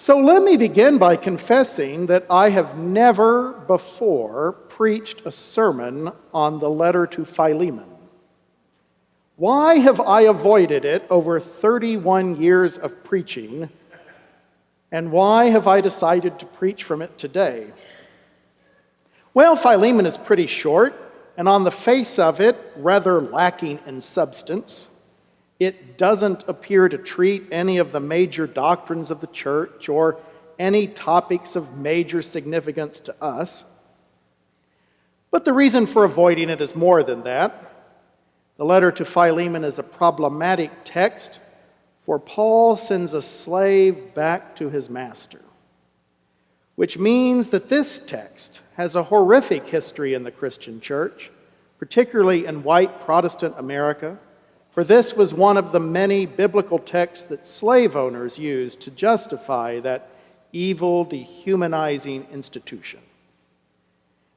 So let me begin by confessing that I have never before preached a sermon on the letter to Philemon. Why have I avoided it over 31 years of preaching, and why have I decided to preach from it today? Well, Philemon is pretty short, and on the face of it, rather lacking in substance. It doesn't appear to treat any of the major doctrines of the church or any topics of major significance to us. But the reason for avoiding it is more than that. The letter to Philemon is a problematic text, for Paul sends a slave back to his master, which means that this text has a horrific history in the Christian church, particularly in white Protestant America. For this was one of the many biblical texts that slave owners used to justify that evil, dehumanizing institution.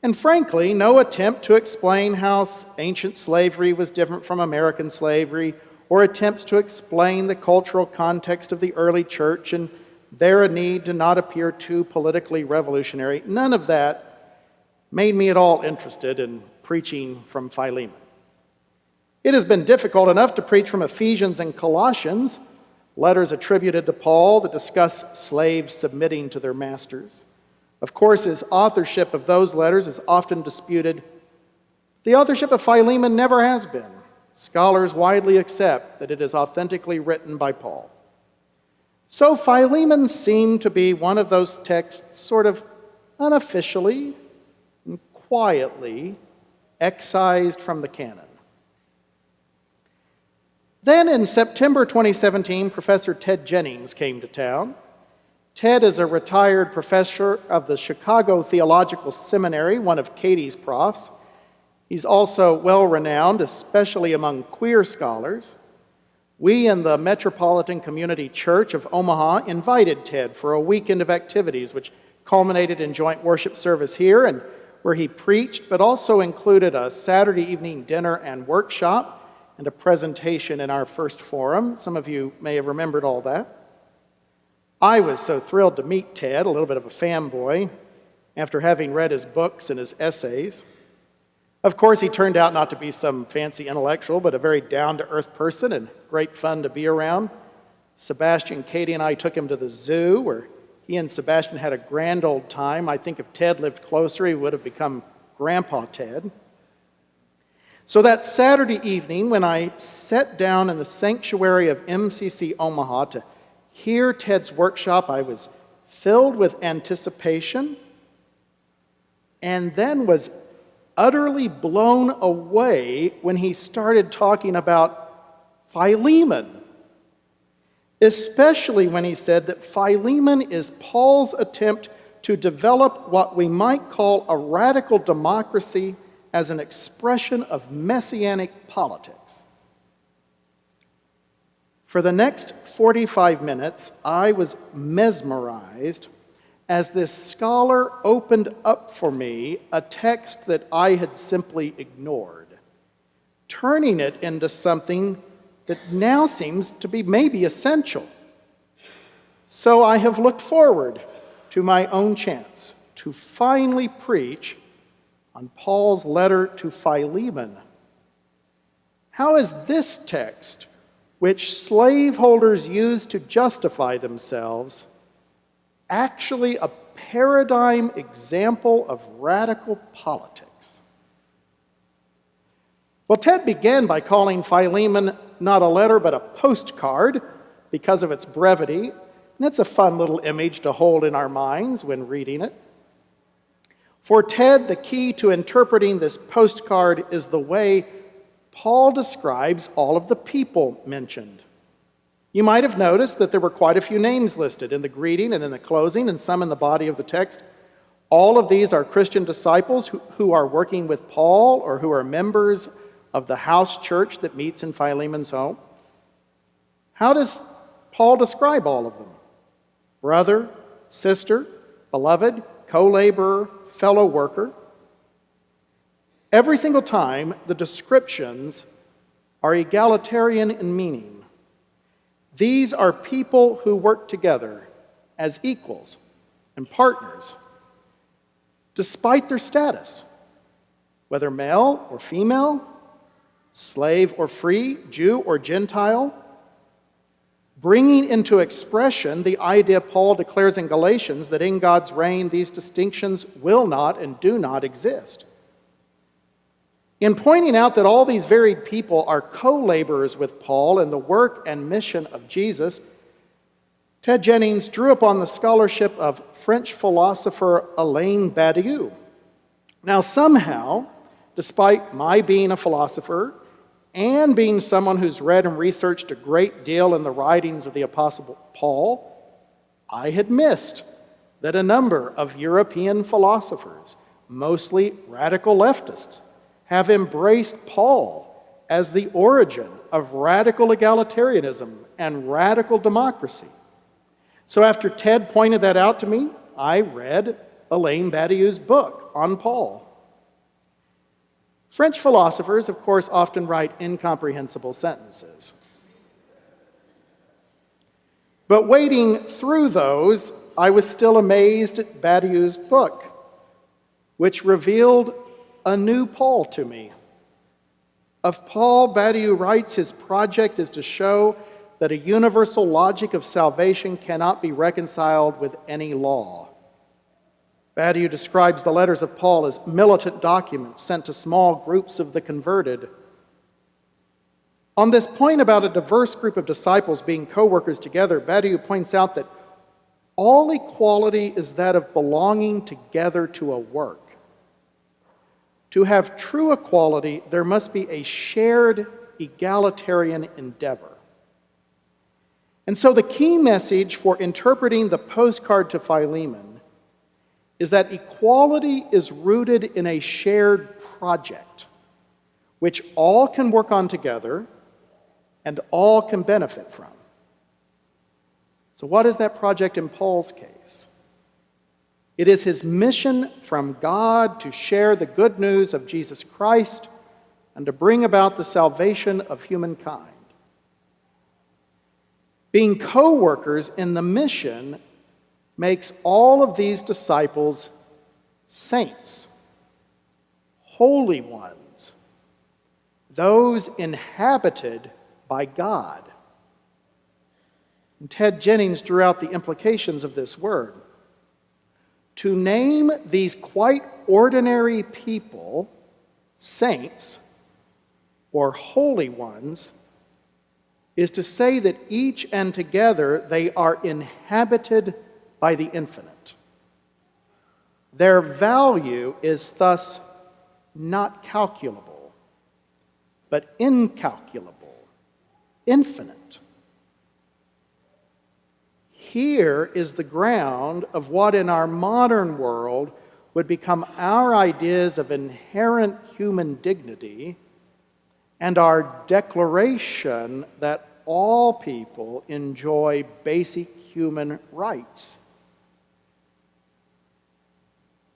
And frankly, no attempt to explain how ancient slavery was different from American slavery, or attempts to explain the cultural context of the early church and their need to not appear too politically revolutionary, none of that made me at all interested in preaching from Philemon. It has been difficult enough to preach from Ephesians and Colossians, letters attributed to Paul that discuss slaves submitting to their masters. Of course, his authorship of those letters is often disputed. The authorship of Philemon never has been. Scholars widely accept that it is authentically written by Paul. So Philemon seemed to be one of those texts sort of unofficially and quietly excised from the canon. Then in September 2017, Professor Ted Jennings came to town. Ted is a retired professor of the Chicago Theological Seminary, one of Katie's profs. He's also well-renowned, especially among queer scholars. We in the Metropolitan Community Church of Omaha invited Ted for a weekend of activities, which culminated in joint worship service here, and where he preached, but also included a Saturday evening dinner and workshop, and a presentation in our first forum. Some of you may have remembered all that. I was so thrilled to meet Ted, a little bit of a fanboy, after having read his books and his essays. Of course, he turned out not to be some fancy intellectual, but a very down-to-earth person and great fun to be around. Sebastian, Katie, and I took him to the zoo, where he and Sebastian had a grand old time. I think if Ted lived closer, he would have become Grandpa Ted. So that Saturday evening, when I sat down in the sanctuary of MCC Omaha to hear Ted's workshop, I was filled with anticipation and then was utterly blown away when he started talking about Philemon, especially when he said that Philemon is Paul's attempt to develop what we might call a radical democracy as an expression of messianic politics. For the next 45 minutes, I was mesmerized as this scholar opened up for me a text that I had simply ignored, turning it into something that now seems to be maybe essential. So I have looked forward to my own chance to finally preach on Paul's letter to Philemon. How is this text, which slaveholders used to justify themselves, actually a paradigm example of radical politics? Well, Ted began by calling Philemon not a letter but a postcard because of its brevity, and it's a fun little image to hold in our minds when reading it. For Ted, the key to interpreting this postcard is the way Paul describes all of the people mentioned. You might have noticed that there were quite a few names listed in the greeting and in the closing, and some in the body of the text. All of these are Christian disciples who are working with Paul or who are members of the house church that meets in Philemon's home. How does Paul describe all of them? Brother, sister, beloved, co-laborer, fellow worker. Every single time, the descriptions are egalitarian in meaning. These are people who work together as equals and partners, despite their status, whether male or female, slave or free, Jew or Gentile, bringing into expression the idea Paul declares in Galatians that in God's reign these distinctions will not and do not exist. In pointing out that all these varied people are co-laborers with Paul in the work and mission of Jesus, Ted Jennings drew upon the scholarship of French philosopher Alain Badiou. Now somehow, despite my being a philosopher and being someone who's read and researched a great deal in the writings of the Apostle Paul, I had missed that a number of European philosophers, mostly radical leftists, have embraced Paul as the origin of radical egalitarianism and radical democracy. So after Ted pointed that out to me, I read Alain Badiou's book on Paul. French philosophers, of course, often write incomprehensible sentences. But wading through those, I was still amazed at Badiou's book, which revealed a new Paul to me. Of Paul, Badiou writes, his project is to show that a universal logic of salvation cannot be reconciled with any law. Badiou describes the letters of Paul as militant documents sent to small groups of the converted. On this point about a diverse group of disciples being co-workers together, Badiou points out that all equality is that of belonging together to a work. To have true equality, there must be a shared egalitarian endeavor. And so the key message for interpreting the postcard to Philemon is that equality is rooted in a shared project, which all can work on together and all can benefit from. So what is that project in Paul's case? It is his mission from God to share the good news of Jesus Christ and to bring about the salvation of humankind. Being co-workers in the mission makes all of these disciples saints, holy ones, those inhabited by God. And Ted Jennings drew out the implications of this word. To name these quite ordinary people saints or holy ones is to say that each and together they are inhabited by the infinite. Their value is thus not calculable, but incalculable, infinite. Here is the ground of what in our modern world would become our ideas of inherent human dignity and our declaration that all people enjoy basic human rights.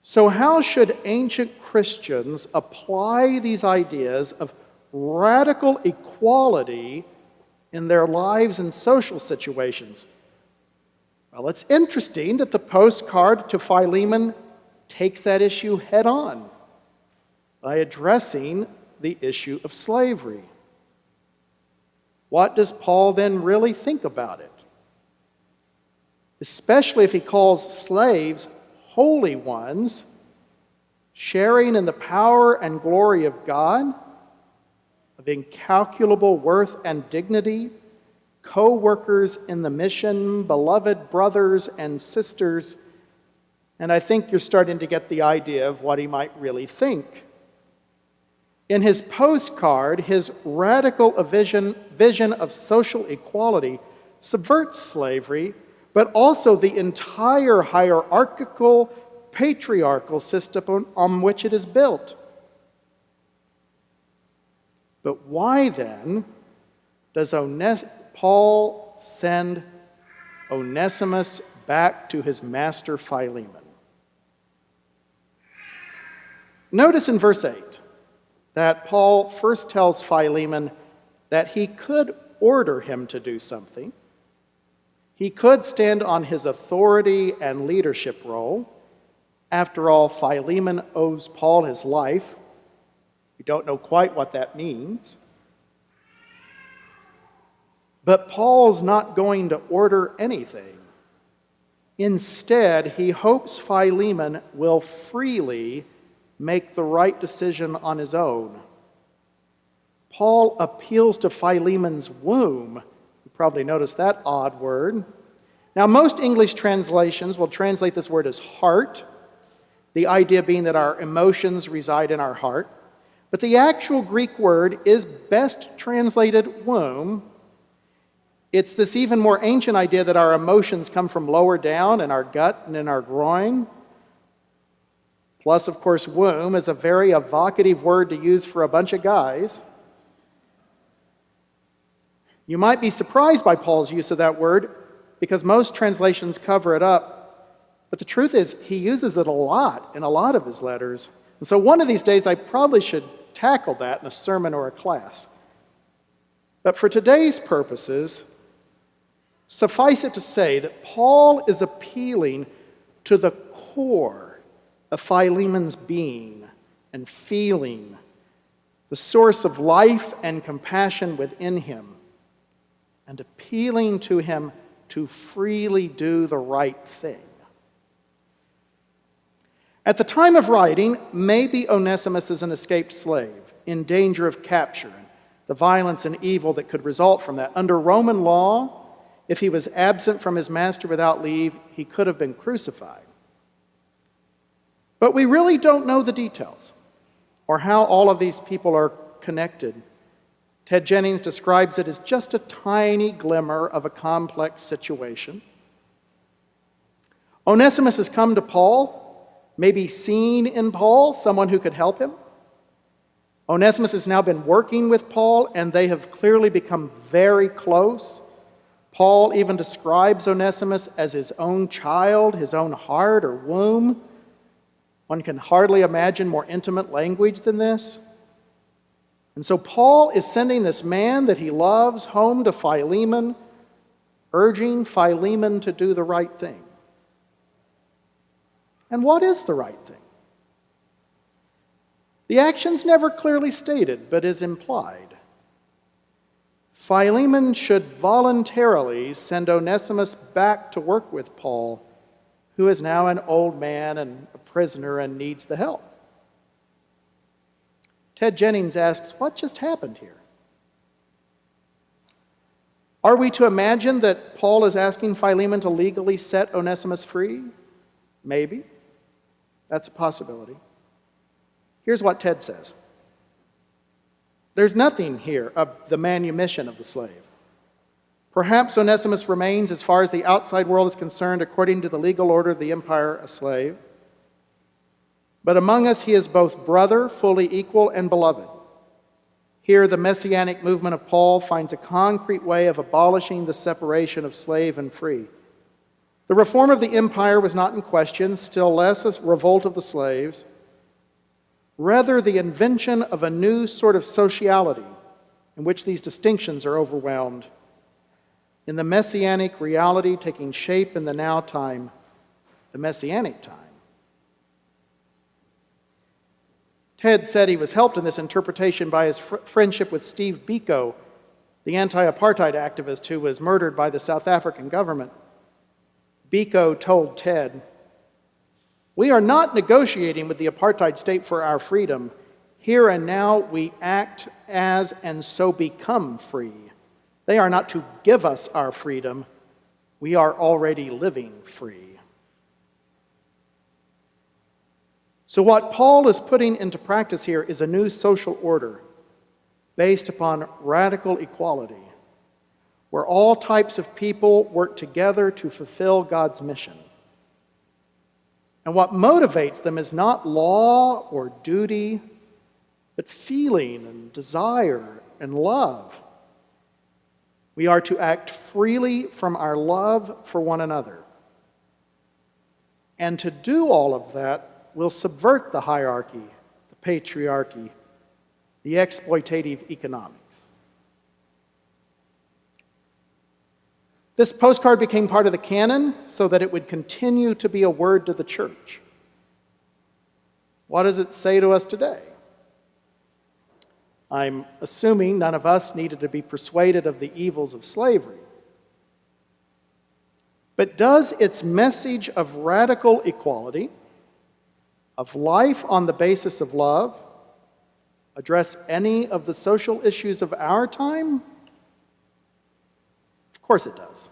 So how should ancient Christians apply these ideas of radical equality in their lives and social situations? Well, it's interesting that the postcard to Philemon takes that issue head on by addressing the issue of slavery. What does Paul then really think about it? Especially if he calls slaves holy ones, sharing in the power and glory of God, of incalculable worth and dignity, co-workers in the mission, beloved brothers and sisters, and I think you're starting to get the idea of what he might really think. In his postcard, his radical vision of social equality subverts slavery, but also the entire hierarchical, patriarchal system on which it is built. But why then does Paul send Onesimus back to his master Philemon? Notice in verse 8 that Paul first tells Philemon that he could order him to do something, He could stand on his authority and leadership role. After all, Philemon owes Paul his life. We don't know quite what that means. But Paul's not going to order anything. Instead, he hopes Philemon will freely make the right decision on his own. Paul appeals to Philemon's womb. You probably noticed that odd word. Now, most English translations will translate this word as heart, the idea being that our emotions reside in our heart. But the actual Greek word is best translated womb. It's this even more ancient idea that our emotions come from lower down in our gut and in our groin. Plus, of course, womb is a very evocative word to use for a bunch of guys. You might be surprised by Paul's use of that word because most translations cover it up. But the truth is, he uses it a lot in a lot of his letters. And so one of these days, I probably should tackle that in a sermon or a class. But for today's purposes, suffice it to say that Paul is appealing to the core of Philemon's being and feeling, the source of life and compassion within him, and appealing to him to freely do the right thing. At the time of writing, maybe Onesimus is an escaped slave in danger of capture, and the violence and evil that could result from that. Under Roman law, if he was absent from his master without leave, he could have been crucified. But we really don't know the details or how all of these people are connected. Ted Jennings describes it as just a tiny glimmer of a complex situation. Onesimus has come to Paul, maybe seen in Paul someone who could help him. Onesimus has now been working with Paul, and they have clearly become very close. Paul even describes Onesimus as his own child, his own heart or womb. One can hardly imagine more intimate language than this. And so Paul is sending this man that he loves home to Philemon, urging Philemon to do the right thing. And what is the right thing? The action's never clearly stated, but is implied. Philemon should voluntarily send Onesimus back to work with Paul, who is now an old man and a prisoner and needs the help. Ted Jennings asks, what just happened here? Are we to imagine that Paul is asking Philemon to legally set Onesimus free? Maybe. That's a possibility. Here's what Ted says. There's nothing here of the manumission of the slave. Perhaps Onesimus remains, as far as the outside world is concerned, according to the legal order of the empire, a slave. But among us he is both brother, fully equal, and beloved. Here the messianic movement of Paul finds a concrete way of abolishing the separation of slave and free. The reform of the empire was not in question, still less a revolt of the slaves. Rather, the invention of a new sort of sociality in which these distinctions are overwhelmed. In the messianic reality taking shape in the now time, the messianic time. Ted said he was helped in this interpretation by his friendship with Steve Biko, the anti-apartheid activist who was murdered by the South African government. Biko told Ted, "We are not negotiating with the apartheid state for our freedom. Here and now we act as and so become free. They are not to give us our freedom. We are already living free." So what Paul is putting into practice here is a new social order based upon radical equality, where all types of people work together to fulfill God's mission. And what motivates them is not law or duty, but feeling and desire and love. We are to act freely from our love for one another. And to do all of that will subvert the hierarchy, the patriarchy, the exploitative economics. This postcard became part of the canon so that it would continue to be a word to the church. What does it say to us today? I'm assuming none of us needed to be persuaded of the evils of slavery. But does its message of radical equality, of life on the basis of love, address any of the social issues of our time? Of course it does.